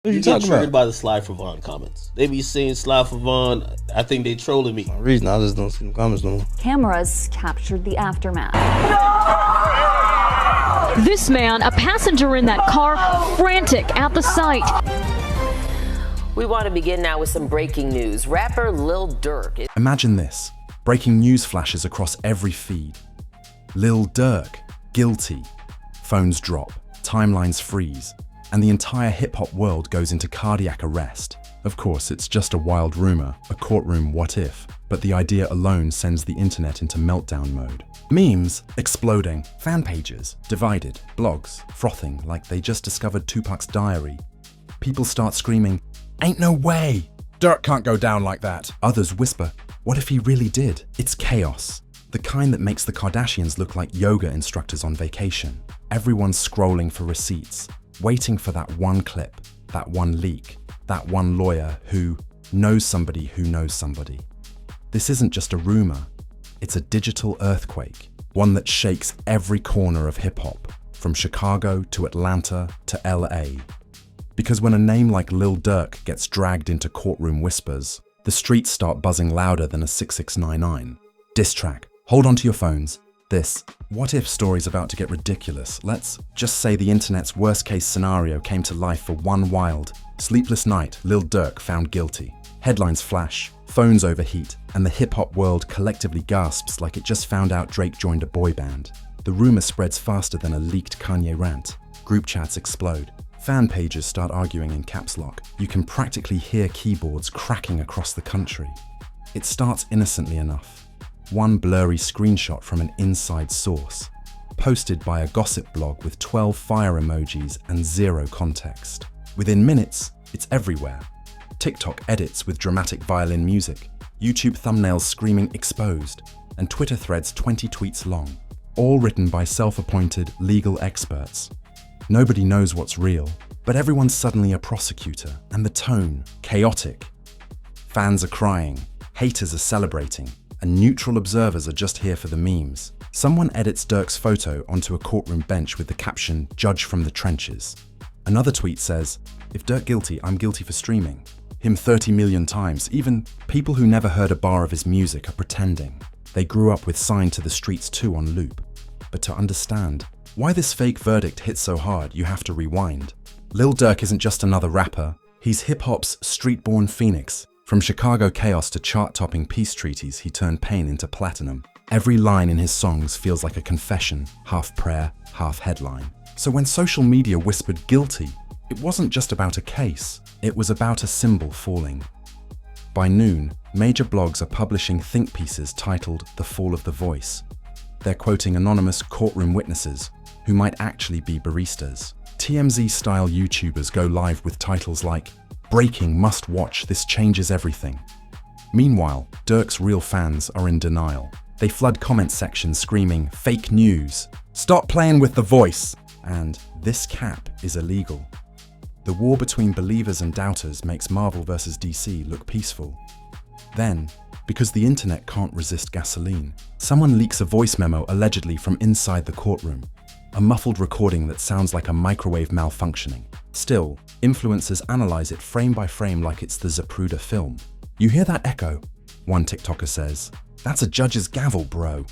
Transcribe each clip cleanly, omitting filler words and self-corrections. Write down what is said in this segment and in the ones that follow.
What are you get talking triggered about? by the Sly Favon comments. They be seeing Sly Favon. I think they trolling me. No reason, I just don't see the comments no more. Cameras captured the aftermath. This man, a passenger in that car, frantic at the sight. We want to begin now with some breaking news. Rapper Lil Durk. Imagine this. Breaking news flashes across every feed. Lil Durk, guilty. Phones drop, timelines freeze, and the entire hip-hop world goes into cardiac arrest. Of course, it's just a wild rumor, a courtroom what if, but the idea alone sends the internet into meltdown mode. Memes exploding, fan pages divided, blogs frothing like they just discovered Tupac's diary. People start screaming, "Ain't no way! Durk can't go down like that." Others whisper, "What if he really did?" It's chaos. The kind that makes the Kardashians look like yoga instructors on vacation. Everyone's scrolling for receipts, waiting for that one clip, that one leak, that one lawyer who knows somebody who knows somebody. This isn't just a rumor, it's a digital earthquake, one that shakes every corner of hip-hop, from Chicago to Atlanta to LA. Because when a name like Lil Durk gets dragged into courtroom whispers, the streets start buzzing louder than a 6699. Diss track. Hold on to your phones. This what if story's about to get ridiculous. Let's just say the internet's worst case scenario came to life for one wild, sleepless night. Lil Durk found guilty. Headlines flash, phones overheat, and the hip-hop world collectively gasps like it just found out Drake joined a boy band. The rumor spreads faster than a leaked Kanye rant. Group chats explode. Fan pages start arguing in caps lock. You can practically hear keyboards cracking across the country. It starts innocently enough. One blurry screenshot from an inside source, posted by a gossip blog with 12 fire emojis and zero context. Within minutes, it's everywhere. TikTok edits with dramatic violin music, YouTube thumbnails screaming exposed, and Twitter threads 20 tweets long, all written by self-appointed legal experts. Nobody knows what's real, but everyone's suddenly a prosecutor, and the tone, chaotic. Fans are crying, haters are celebrating, and neutral observers are just here for the memes. Someone edits Durk's photo onto a courtroom bench with the caption, "Judge from the trenches." Another tweet says, "If Durk guilty, I'm guilty for streaming him 30 million times." Even people who never heard a bar of his music are pretending. They grew up with Signed to the Streets 2 on loop. But to understand why this fake verdict hits so hard, you have to rewind. Lil Durk isn't just another rapper, he's hip-hop's street-born phoenix. From Chicago chaos to chart-topping peace treaties, he turned pain into platinum. Every line in his songs feels like a confession, half prayer, half headline. So when social media whispered guilty, it wasn't just about a case, it was about a symbol falling. By noon, major blogs are publishing think pieces titled "The Fall of the Voice." They're quoting anonymous courtroom witnesses, who might actually be baristas. TMZ-style YouTubers go live with titles like, "Breaking, must watch, this changes everything." Meanwhile, Durk's real fans are in denial. They flood comment sections screaming, "Fake news! Stop playing with the voice!" and "This cap is illegal." The war between believers and doubters makes Marvel vs. DC look peaceful. Then, because the internet can't resist gasoline, someone leaks a voice memo allegedly from inside the courtroom. A muffled recording that sounds like a microwave malfunctioning. Still, influencers analyze it frame by frame like it's the Zapruder film. "You hear that echo?" one TikToker says. "That's a judge's gavel, bro."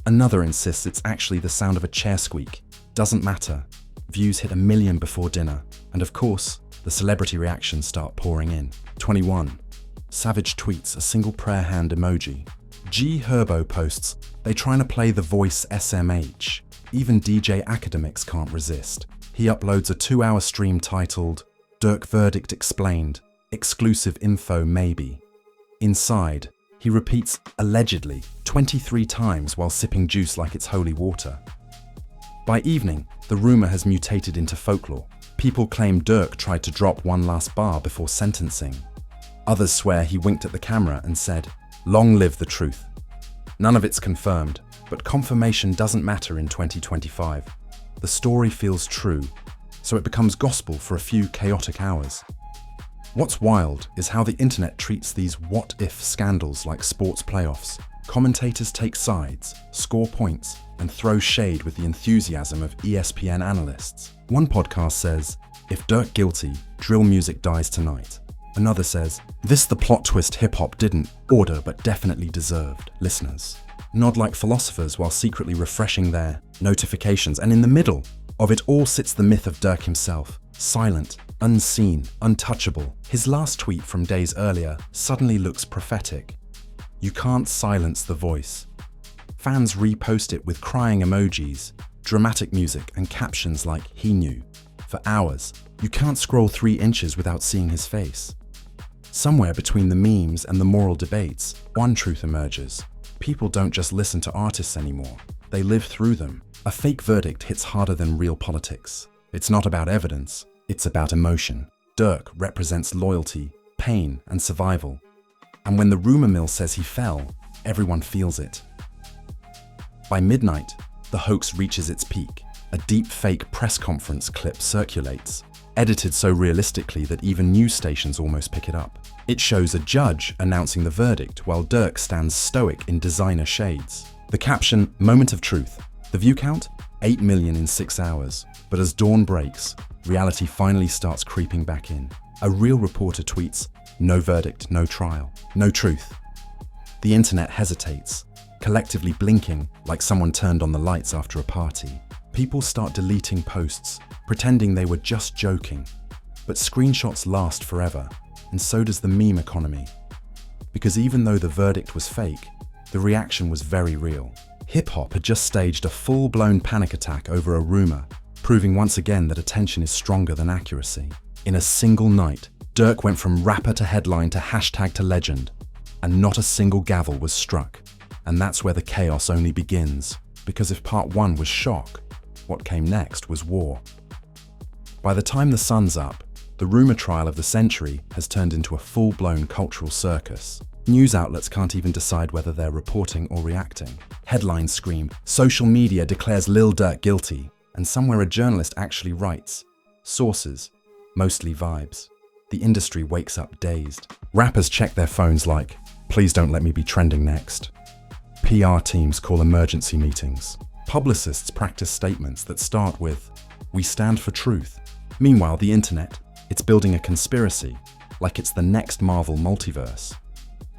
Another insists it's actually the sound of a chair squeak. Doesn't matter. Views hit 1 million before dinner. And of course, the celebrity reactions start pouring in. 21. Savage tweets a single prayer hand emoji. G Herbo posts, "They trying to play the voice SMH." Even DJ Academics can't resist. He uploads a 2-hour stream titled, "Durk Verdict Explained, Exclusive Info Maybe." Inside, he repeats "allegedly" 23 times while sipping juice like it's holy water. By evening, the rumor has mutated into folklore. People claim Durk tried to drop one last bar before sentencing. Others swear he winked at the camera and said, "Long live the truth." None of it's confirmed, but confirmation doesn't matter in 2025. The story feels true, so it becomes gospel for a few chaotic hours. What's wild is how the internet treats these what-if scandals like sports playoffs. Commentators take sides, score points, and throw shade with the enthusiasm of ESPN analysts. One podcast says, If Durk guilty, drill music dies tonight. Another says, this the plot twist hip-hop didn't order but definitely deserved. Listeners nod like philosophers while secretly refreshing their notifications, and in the middle of it all sits the myth of Durk himself, silent, unseen, untouchable. His last tweet from days earlier suddenly looks prophetic. You can't silence the voice. Fans repost it with crying emojis, dramatic music, and captions like, he knew. For hours, you can't scroll 3 inches without seeing his face. Somewhere between the memes and the moral debates, one truth emerges. People don't just listen to artists anymore, they live through them. A fake verdict hits harder than real politics. It's not about evidence, it's about emotion. Durk represents loyalty, pain, and survival. And when the rumor mill says he fell, everyone feels it. By midnight, the hoax reaches its peak. A deep fake press conference clip circulates, edited so realistically that even news stations almost pick it up. It shows a judge announcing the verdict while Durk stands stoic in designer shades. The caption, moment of truth. The view count? 8 million in 6 hours. But as dawn breaks, reality finally starts creeping back in. A real reporter tweets, no verdict, no trial, no truth. The internet hesitates, collectively blinking like someone turned on the lights after a party. People start deleting posts, pretending they were just joking. But screenshots last forever, and so does the meme economy. Because even though the verdict was fake, the reaction was very real. Hip-hop had just staged a full-blown panic attack over a rumor, proving once again that attention is stronger than accuracy. In a single night, Durk went from rapper to headline to hashtag to legend, and not a single gavel was struck. And that's where the chaos only begins, because if part 1 was shock, what came next was war. By the time the sun's up, the rumor trial of the century has turned into a full-blown cultural circus. News outlets can't even decide whether they're reporting or reacting. Headlines scream, social media declares Lil Durk guilty, and somewhere a journalist actually writes, sources, mostly vibes. The industry wakes up dazed. Rappers check their phones like, please don't let me be trending next. PR teams call emergency meetings. Publicists practice statements that start with, we stand for truth. Meanwhile, the internet, it's building a conspiracy, like it's the next Marvel multiverse.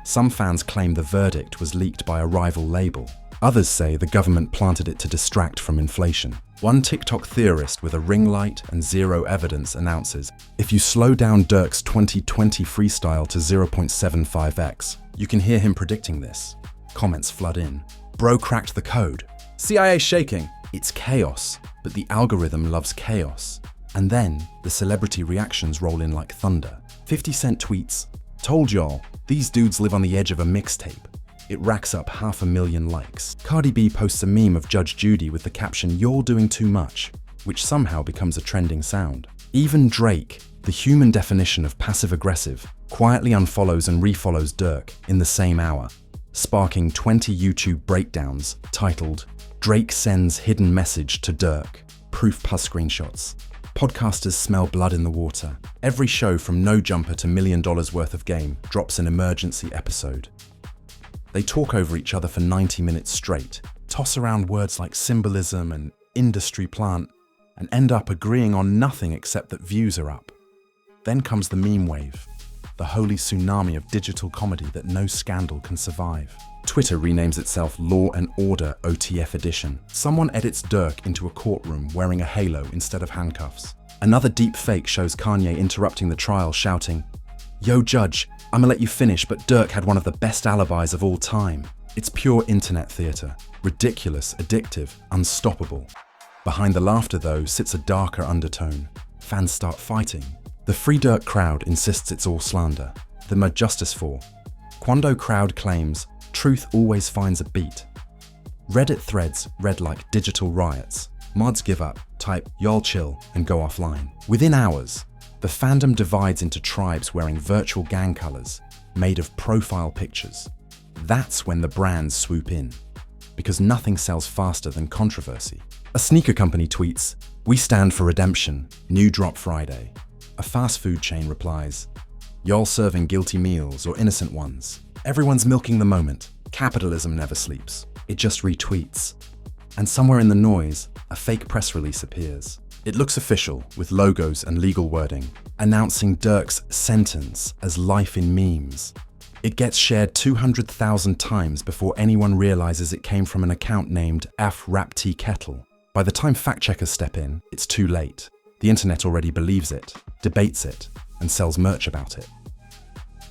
Some fans claim the verdict was leaked by a rival label. Others say the government planted it to distract from inflation. One TikTok theorist with a ring light and zero evidence announces, if you slow down Durk's 2020 freestyle to 0.75x, you can hear him predicting this. Comments flood in. Bro cracked the code. CIA shaking. It's chaos, but the algorithm loves chaos. And then, the celebrity reactions roll in like thunder. 50 Cent tweets, told y'all, these dudes live on the edge of a mixtape. It racks up 500,000 likes. Cardi B posts a meme of Judge Judy with the caption, you're doing too much, which somehow becomes a trending sound. Even Drake, the human definition of passive-aggressive, quietly unfollows and refollows Durk in the same hour, sparking 20 YouTube breakdowns titled, Drake sends hidden message to Durk, proof plus screenshots. Podcasters smell blood in the water. Every show from No Jumper to $1 million worth of game drops an emergency episode. They talk over each other for 90 minutes straight, toss around words like symbolism and industry plant, and end up agreeing on nothing except that views are up. Then comes the meme wave, the holy tsunami of digital comedy that no scandal can survive. Twitter renames itself Law and Order OTF Edition. Someone edits Durk into a courtroom wearing a halo instead of handcuffs. Another deep fake shows Kanye interrupting the trial shouting, yo judge, I'ma let you finish, but Durk had one of the best alibis of all time. It's pure internet theater. Ridiculous, addictive, unstoppable. Behind the laughter though sits a darker undertone. Fans start fighting. The Free Durk crowd insists it's all slander. The mud justice for. Quando crowd claims, truth always finds a beat. Reddit threads read like digital riots. Mods give up, type y'all chill, and go offline. Within hours, the fandom divides into tribes wearing virtual gang colors, made of profile pictures. That's when the brands swoop in, because nothing sells faster than controversy. A sneaker company tweets, we stand for redemption, new drop Friday. A fast food chain replies, y'all serving guilty meals or innocent ones. Everyone's milking the moment. Capitalism never sleeps. It just retweets. And somewhere in the noise, a fake press release appears. It looks official, with logos and legal wording, announcing Durk's sentence as life in memes. It gets shared 200,000 times before anyone realizes it came from an account named Af-Rap-Tea Kettle. By the time fact-checkers step in, it's too late. The internet already believes it, debates it, and sells merch about it.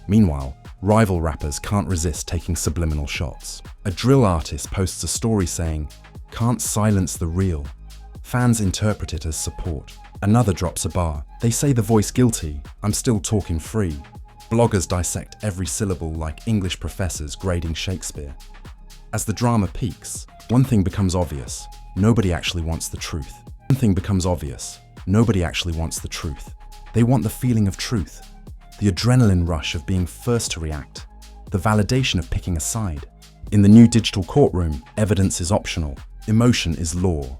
Meanwhile, rival rappers can't resist taking subliminal shots. A drill artist posts a story saying, "Can't silence the real." Fans interpret it as support. Another drops a bar. "They say the voice guilty, I'm still talking free." Bloggers dissect every syllable like English professors grading Shakespeare. As the drama peaks, one thing becomes obvious. Nobody actually wants the truth. One thing becomes obvious. Nobody actually wants the truth. They want the feeling of truth, the adrenaline rush of being first to react, the validation of picking a side. In the new digital courtroom, evidence is optional, emotion is law.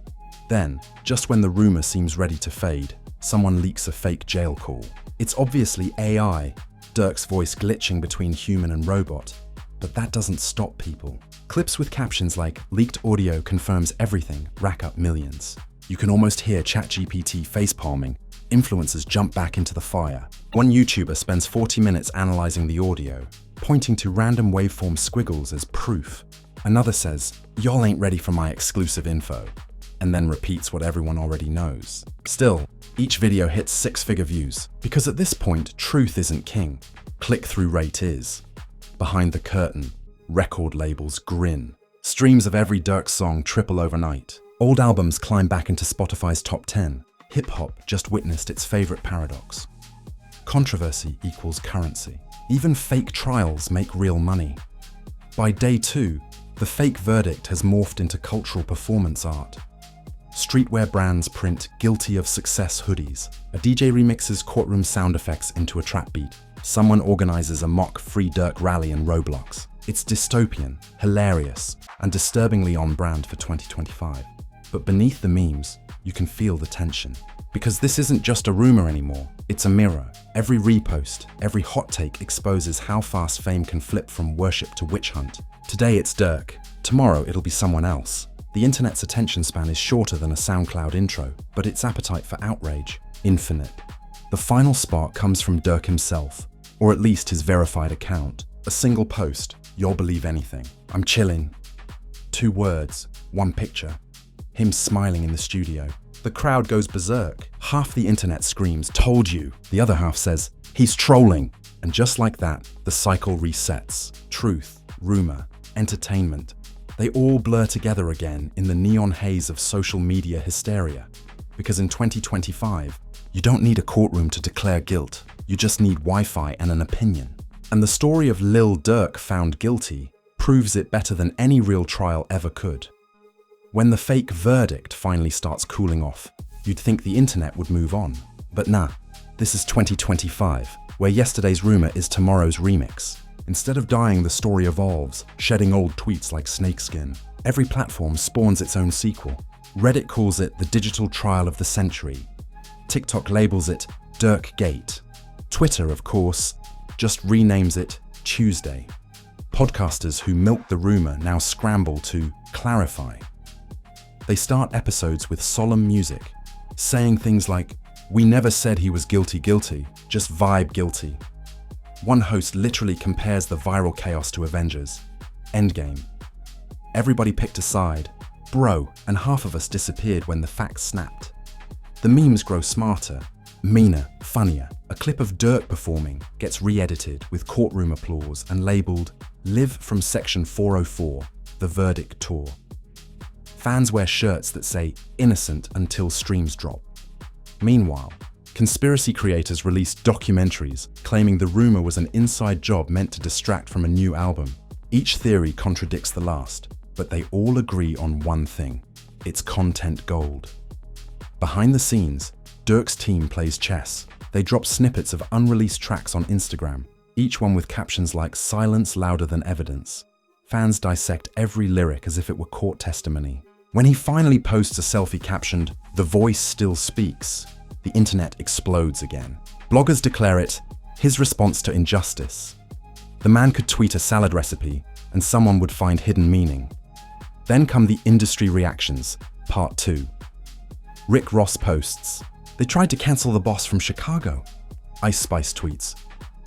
Then, just when the rumor seems ready to fade, someone leaks a fake jail call. It's obviously AI, Durk's voice glitching between human and robot, but that doesn't stop people. Clips with captions like "leaked audio confirms everything" rack up millions. You can almost hear ChatGPT facepalming. Influencers jump back into the fire. One YouTuber spends 40 minutes analyzing the audio, pointing to random waveform squiggles as proof. Another says, "Y'all ain't ready for my exclusive info," and then repeats what everyone already knows. Still, each video hits 6-figure views, because at this point, truth isn't king. Click-through rate is. Behind the curtain, record labels grin. Streams of every Durk song triple overnight. Old albums climb back into Spotify's top 10. Hip-hop just witnessed its favorite paradox. Controversy equals currency. Even fake trials make real money. By day 2, the fake verdict has morphed into cultural performance art. Streetwear brands print "guilty of success" hoodies. A DJ remixes courtroom sound effects into a trap beat. Someone organizes a mock Free Durk rally in Roblox. It's dystopian, hilarious, and disturbingly on brand for 2025. But beneath the memes, you can feel the tension. Because this isn't just a rumor anymore, it's a mirror. Every repost, every hot take exposes how fast fame can flip from worship to witch hunt. Today it's Durk, tomorrow it'll be someone else. The internet's attention span is shorter than a SoundCloud intro, but its appetite for outrage, infinite. The final spark comes from Durk himself, or at least his verified account. A single post, "You'll believe anything. I'm chillin'." 2 words, 1 picture. Him smiling in the studio. The crowd goes berserk. Half the internet screams, "Told you." The other half says, "He's trolling." And just like that, the cycle resets. Truth, rumor, entertainment. They all blur together again in the neon haze of social media hysteria. Because in 2025, you don't need a courtroom to declare guilt. You just need Wi-Fi and an opinion. And the story of Lil Durk found guilty proves it better than any real trial ever could. When the fake verdict finally starts cooling off, you'd think the internet would move on. But nah, this is 2025, where yesterday's rumor is tomorrow's remix. Instead of dying, the story evolves, shedding old tweets like snakeskin. Every platform spawns its own sequel. Reddit calls it the digital trial of the century. TikTok labels it Durk Gate. Twitter, of course, just renames it Tuesday. Podcasters who milk the rumor now scramble to clarify. They start episodes with solemn music, saying things like, "We never said he was guilty, just vibe guilty." One host literally compares the viral chaos to Avengers Endgame. Everybody picked a side, bro, and half of us disappeared when the facts snapped. The memes grow smarter, meaner, funnier. A clip of Durk performing gets re-edited with courtroom applause and labeled "Live from Section 404, the verdict tour." Fans wear shirts that say "innocent until streams drop." Meanwhile, conspiracy creators released documentaries claiming the rumor was an inside job meant to distract from a new album. Each theory contradicts the last, but they all agree on one thing: it's content gold. Behind the scenes, Durk's team plays chess. They drop snippets of unreleased tracks on Instagram, each one with captions like "silence louder than evidence." Fans dissect every lyric as if it were court testimony. When he finally posts a selfie captioned, "The voice still speaks," the internet explodes again. Bloggers declare it his response to injustice. The man could tweet a salad recipe and someone would find hidden meaning. Then come the industry reactions, part 2. Rick Ross posts, "They tried to cancel the boss from Chicago." Ice Spice tweets,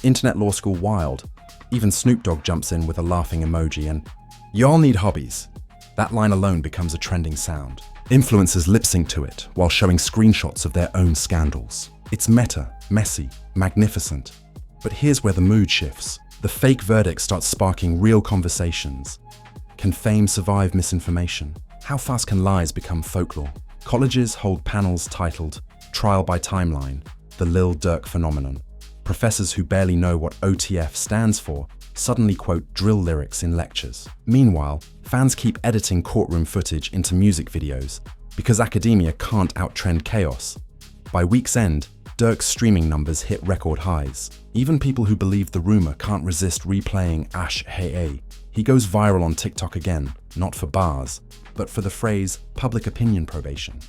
"Internet law school wild." Even Snoop Dogg jumps in with a laughing emoji and, "Y'all need hobbies." That line alone becomes a trending sound. Influencers lip sync to it while showing screenshots of their own scandals. It's meta, messy, magnificent. But here's where the mood shifts. The fake verdict starts sparking real conversations. Can fame survive misinformation? How fast can lies become folklore? Colleges hold panels titled Trial by Timeline, the Lil Durk phenomenon. Professors who barely know what OTF stands for suddenly quote drill lyrics in lectures. Meanwhile, fans keep editing courtroom footage into music videos because academia can't outtrend chaos. By week's end, Durk's streaming numbers hit record highs. Even people who believe the rumor can't resist replaying Ash Hey A. He goes viral on TikTok again, not for bars, but for the phrase public opinion probation.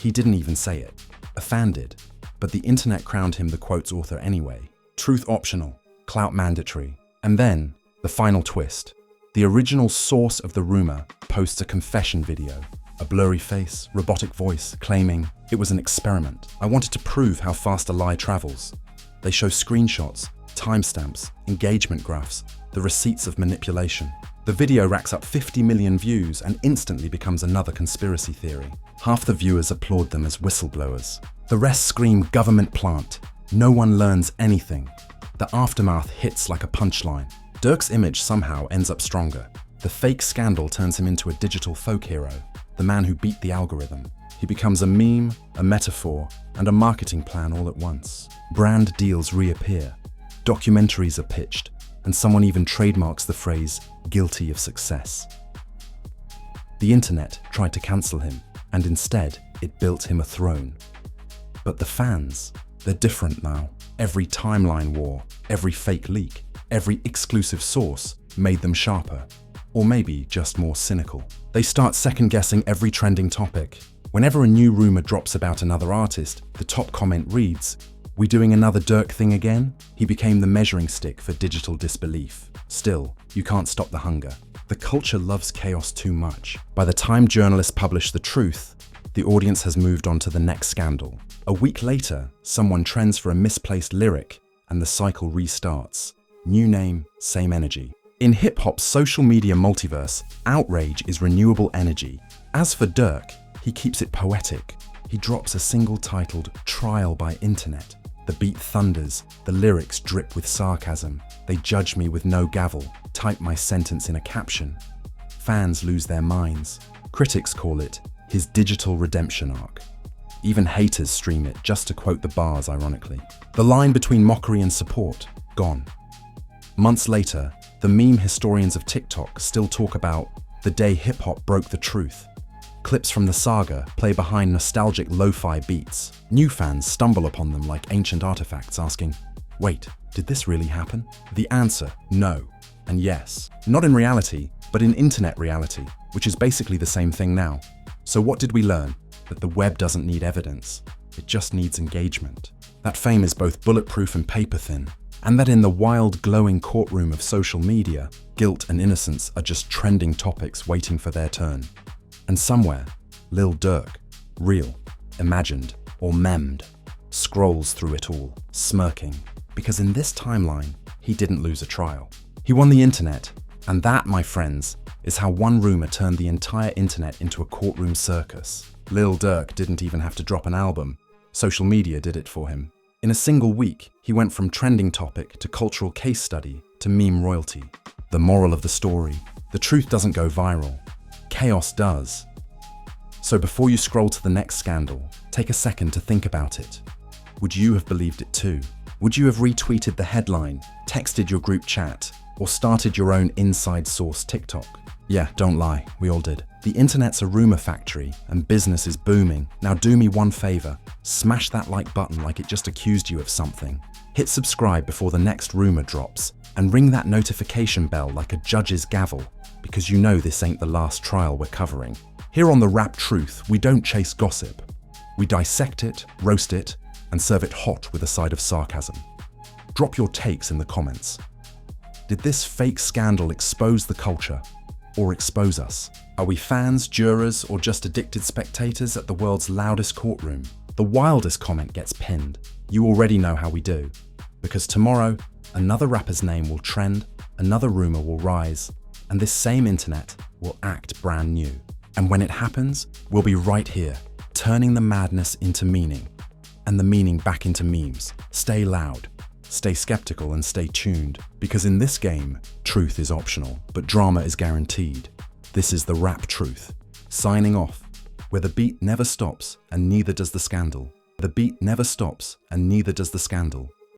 He didn't even say it. A fan did, but the internet crowned him the quote's author anyway. Truth optional, clout mandatory. And then, the final twist. The original source of the rumor posts a confession video. A blurry face, robotic voice, claiming, "It was an experiment. I wanted to prove how fast a lie travels." They show screenshots, timestamps, engagement graphs, the receipts of manipulation. The video racks up 50 million views and instantly becomes another conspiracy theory. Half the viewers applaud them as whistleblowers. The rest scream government plant. No one learns anything. The aftermath hits like a punchline. Durk's image somehow ends up stronger. The fake scandal turns him into a digital folk hero, the man who beat the algorithm. He becomes a meme, a metaphor, and a marketing plan all at once. Brand deals reappear. Documentaries are pitched, and someone even trademarks the phrase, "guilty of success." The internet tried to cancel him, and instead, it built him a throne. But the fans, they're different now. Every timeline war, every fake leak, every exclusive source made them sharper, or maybe just more cynical. They start second-guessing every trending topic. Whenever a new rumor drops about another artist, the top comment reads, "We doing another Durk thing again?" He became the measuring stick for digital disbelief. Still, you can't stop the hunger. The culture loves chaos too much. By the time journalists publish the truth, the audience has moved on to the next scandal. A week later, someone trends for a misplaced lyric, and the cycle restarts. New name, same energy. In hip-hop's social media multiverse, outrage is renewable energy. As for Durk, he keeps it poetic. He drops a single titled Trial by Internet. The beat thunders, the lyrics drip with sarcasm. They judge me with no gavel, type my sentence in a caption. Fans lose their minds. Critics call it his digital redemption arc. Even haters stream it just to quote the bars, ironically. The line between mockery and support, gone. Months later, the meme historians of TikTok still talk about the day hip-hop broke the truth. Clips from the saga play behind nostalgic lo-fi beats. New fans stumble upon them like ancient artifacts asking, "Wait, did this really happen?" The answer, no and yes. Not in reality, but in internet reality, which is basically the same thing now. So what did we learn? That the web doesn't need evidence, it just needs engagement. That fame is both bulletproof and paper-thin, and that in the wild, glowing courtroom of social media, guilt and innocence are just trending topics waiting for their turn. And somewhere, Lil Durk, real, imagined, or memmed, scrolls through it all, smirking, because in this timeline, he didn't lose a trial. He won the internet, and that, my friends, is how one rumor turned the entire internet into a courtroom circus. Lil Durk didn't even have to drop an album. Social media did it for him. In a single week, he went from trending topic to cultural case study to meme royalty. The moral of the story, the truth doesn't go viral. Chaos does. So before you scroll to the next scandal, take a second to think about it. Would you have believed it too? Would you have retweeted the headline, texted your group chat, or started your own inside source TikTok? Yeah, don't lie, we all did. The internet's a rumor factory and business is booming. Now do me one favor, smash that like button like it just accused you of something. Hit subscribe before the next rumor drops and ring that notification bell like a judge's gavel, because you know this ain't the last trial we're covering. Here on The Rap Truth, we don't chase gossip. We dissect it, roast it, and serve it hot with a side of sarcasm. Drop your takes in the comments. Did this fake scandal expose the culture? or expose us? Are we fans, jurors, or just addicted spectators at the world's loudest courtroom? The wildest comment gets pinned. You already know how we do. Because tomorrow, another rapper's name will trend, another rumor will rise, and this same internet will act brand new. And when it happens, we'll be right here, turning the madness into meaning, and the meaning back into memes. Stay loud, stay skeptical, and stay tuned, because in this game, truth is optional, but drama is guaranteed. This is the Rap Truth. Signing off, where the beat never stops and neither does the scandal. The beat never stops and neither does the scandal.